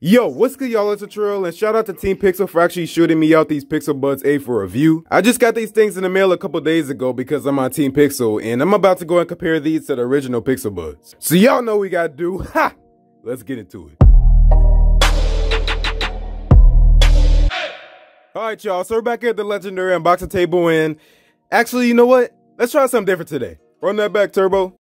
Yo, what's good, y'all? It's Latrell, and shout out to Team Pixel for actually shooting me out these Pixel Buds A for review. I just got these things in the mail a couple days ago because I'm on Team Pixel, and I'm about to go and compare these to the original Pixel Buds. So y'all know what we gotta do. Ha! Let's get into it. Alright, y'all, so we're back here at the legendary unboxing table, and actually, you know what? Let's try something different today. Run that back, Turbo.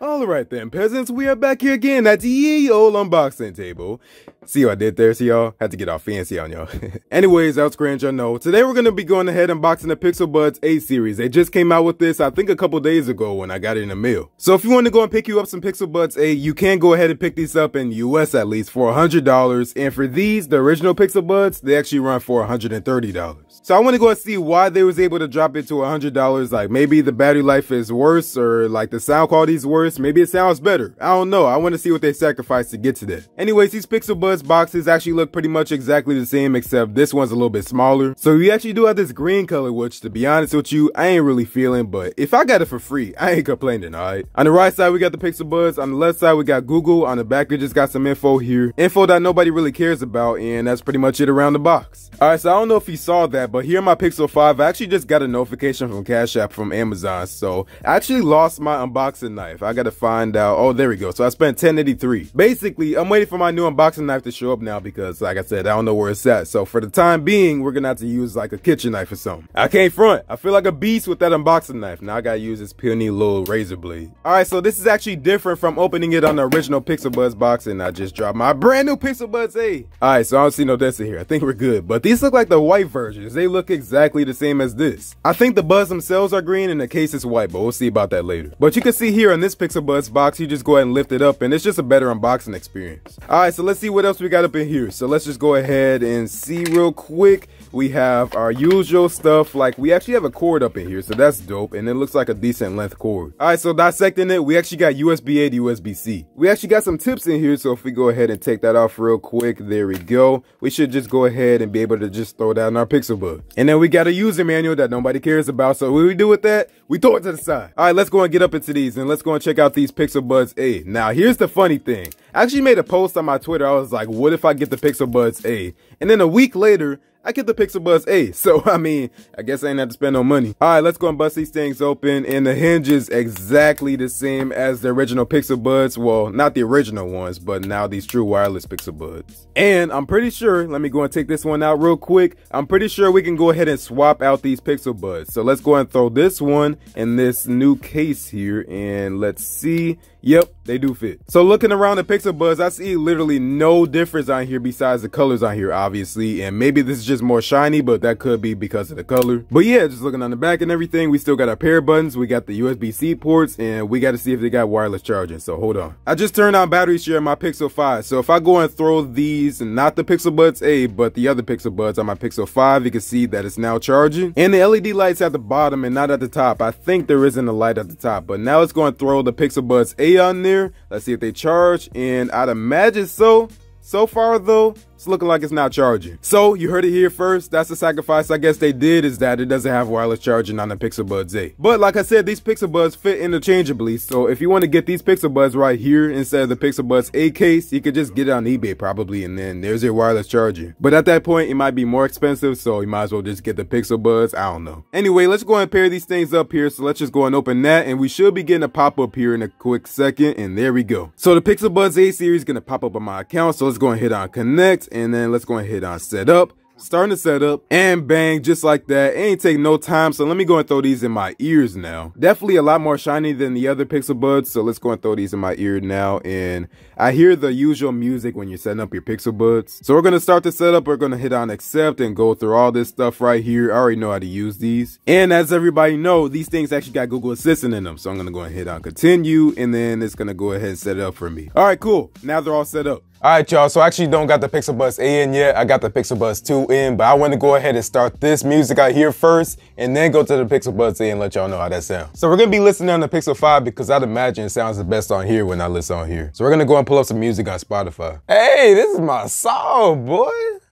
Alright then, peasants, we are back here again at the yall unboxing table. See what I did there, see y'all? Had to get all fancy on y'all. Anyways, that's grand, y'all know. Today we're going to be going ahead and unboxing the Pixel Buds A series. They just came out with this, I think a couple days ago when I got it in the mail. So if you want to go and pick you up some Pixel Buds A, you can go ahead and pick these up in the US at least for $100. And for these, the original Pixel Buds, they actually run for $130. So I want to go and see why they was able to drop it to $100. Like maybe the battery life is worse, or like the sound quality is worse. Maybe it sounds better. I don't know. I want to see what they sacrificed to get to that. Anyways, these Pixel Buds boxes actually look pretty much exactly the same, except this one's a little bit smaller. So we actually do have this green color, which to be honest with you, I ain't really feeling, but if I got it for free, I ain't complaining, alright? On the right side, we got the Pixel Buds. On the left side, we got Google. On the back, we just got some info here. Info that nobody really cares about, and that's pretty much it around the box. Alright, so I don't know if you saw that, but here on my Pixel 5, I actually just got a notification from Cash App from Amazon, so I actually lost my unboxing knife. I gotta find out. Oh, there we go. So I spent $10.83. Basically, I'm waiting for my new unboxing knife to show up now because, like I said, I don't know where it's at. So for the time being, we're gonna have to use like a kitchen knife or something. I can't front. I feel like a beast with that unboxing knife. Now I gotta use this puny little razor blade. Alright, so this is actually different from opening it on the original Pixel Buds box, and I just dropped my brand new Pixel Buds A. Alright, so I don't see no dents in here. I think we're good. But these look like the white versions. They look exactly the same as this. I think the buds themselves are green and the case is white, but we'll see about that later. But you can see here on this Pixel Buds box, you just go ahead and lift it up, and it's just a better unboxing experience. Alright, so let's see what else we got up in here. So let's just go ahead and see real quick. We have our usual stuff, like we actually have a cord up in here, so that's dope, and it looks like a decent length cord. Alright, so dissecting it, we actually got USB-A to USB-C. We actually got some tips in here, so if we go ahead and take that off real quick, there we go. We should just go ahead and be able to just throw that in our Pixel Buds. And then we got a user manual that nobody cares about, so what we do with that? We throw it to the side. Alright, let's go and get up into these, and let's go and check out these Pixel Buds A. Now, here's the funny thing. I actually made a post on my Twitter. I was like, what if I get the Pixel Buds A? And then a week later, I get the Pixel Buds A. So, I mean, I guess I ain't have to spend no money. Alright, let's go and bust these things open. And the hinge is exactly the same as the original Pixel Buds. Well, not the original ones, but now these true wireless Pixel Buds. And I'm pretty sure, let me go and take this one out real quick. I'm pretty sure we can go ahead and swap out these Pixel Buds. So let's go and throw this one in this new case here. And let's see. Yep, they do fit. So looking around the Pixel Buds, I see literally no difference on here besides the colors on here, obviously. And maybe this is just more shiny, but that could be because of the color. But yeah, just looking on the back and everything, we still got our pair buttons. We got the USB-C ports, and we got to see if they got wireless charging. So hold on. I just turned on battery share on my Pixel 5. So if I go and throw these, not the Pixel Buds A, but the other Pixel Buds on my Pixel 5, you can see that it's now charging. And the LED light's at the bottom and not at the top. I think there isn't a light at the top, but now it's going to throw the Pixel Buds A on there. Let's see if they charge, and I'd imagine so. So far though, it's looking like it's not charging. So you heard it here first. That's the sacrifice I guess they did, is that it doesn't have wireless charging on the Pixel Buds A. But like I said, these Pixel Buds fit interchangeably. So if you want to get these Pixel Buds right here instead of the Pixel Buds A case, you could just get it on eBay probably, and then there's your wireless charging. But at that point, it might be more expensive, so you might as well just get the Pixel Buds. I don't know. Anyway, let's go and pair these things up here. So let's just go and open that, and we should be getting a pop-up here in a quick second, and there we go. So the Pixel Buds A series is going to pop up on my account. So let's go and hit on connect, and then let's go and hit on setup. Starting to set up, and bang, just like that. It ain't take no time, so let me go and throw these in my ears now. Definitely a lot more shiny than the other Pixel Buds, so let's go and throw these in my ear now. And I hear the usual music when you're setting up your Pixel Buds. So we're going to start the setup. We're going to hit on accept and go through all this stuff right here. I already know how to use these. And as everybody know, these things actually got Google Assistant in them. So I'm going to go and hit on continue, and then it's going to go ahead and set it up for me. All right, cool. Now they're all set up. Alright y'all, so I actually don't got the Pixel Buds A in yet. I got the Pixel Buds 2 in, but I want to go ahead and start this music out here first, and then go to the Pixel Buds A and let y'all know how that sounds. So we're going to be listening on the Pixel 5 because I'd imagine it sounds the best on here when I listen on here. So we're going to go and pull up some music on Spotify. Hey, this is my song, boy.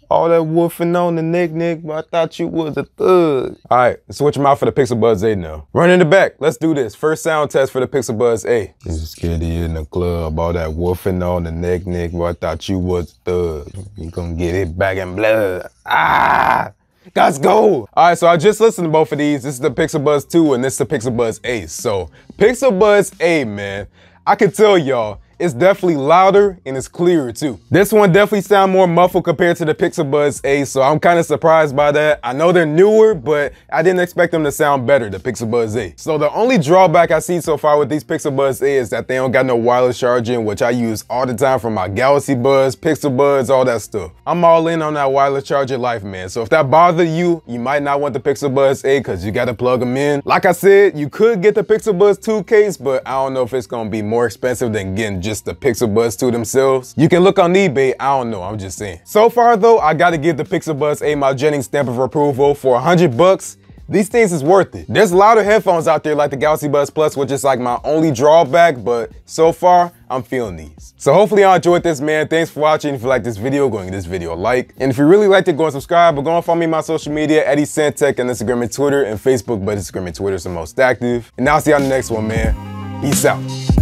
All that woofing on the neck, but I thought you was a thug. All right, let's switch them out for the Pixel Buds A now. Run in the back, let's do this. First sound test for the Pixel Buds A. You scared of you in the club, all that woofing on the neck, but I thought you was a thug. You gonna get it back in blood. Ah! Let's go. All right, so I just listened to both of these. This is the Pixel Buds 2 and this is the Pixel Buds A. So Pixel Buds A, man, I can tell y'all, it's definitely louder and it's clearer too. This one definitely sound more muffled compared to the Pixel Buds A, so I'm kind of surprised by that. I know they're newer, but I didn't expect them to sound better, the Pixel Buds A. So the only drawback I see so far with these Pixel Buds A is that they don't got no wireless charging, which I use all the time for my Galaxy Buds, Pixel Buds, all that stuff. I'm all in on that wireless charger life, man. So if that bothers you, you might not want the Pixel Buds A because you got to plug them in. Like I said, you could get the Pixel Buds 2 case, but I don't know if it's going to be more expensive than getting just the Pixel Buds 2 themselves. You can look on eBay, I don't know, I'm just saying. So far though, I gotta give the Pixel Buds A my Jennings stamp of approval. For 100 bucks, these things is worth it. There's louder headphones out there like the Galaxy Buds Plus, which is like my only drawback, but so far, I'm feeling these. So hopefully y'all enjoyed this, man. Thanks for watching. If you like this video, go and give this video a like. And if you really liked it, go and subscribe, but go and follow me on my social media, Eddie Santech on Instagram and Twitter, and Facebook, but Instagram and Twitter is the most active. And I'll see y'all in the next one, man. Peace out.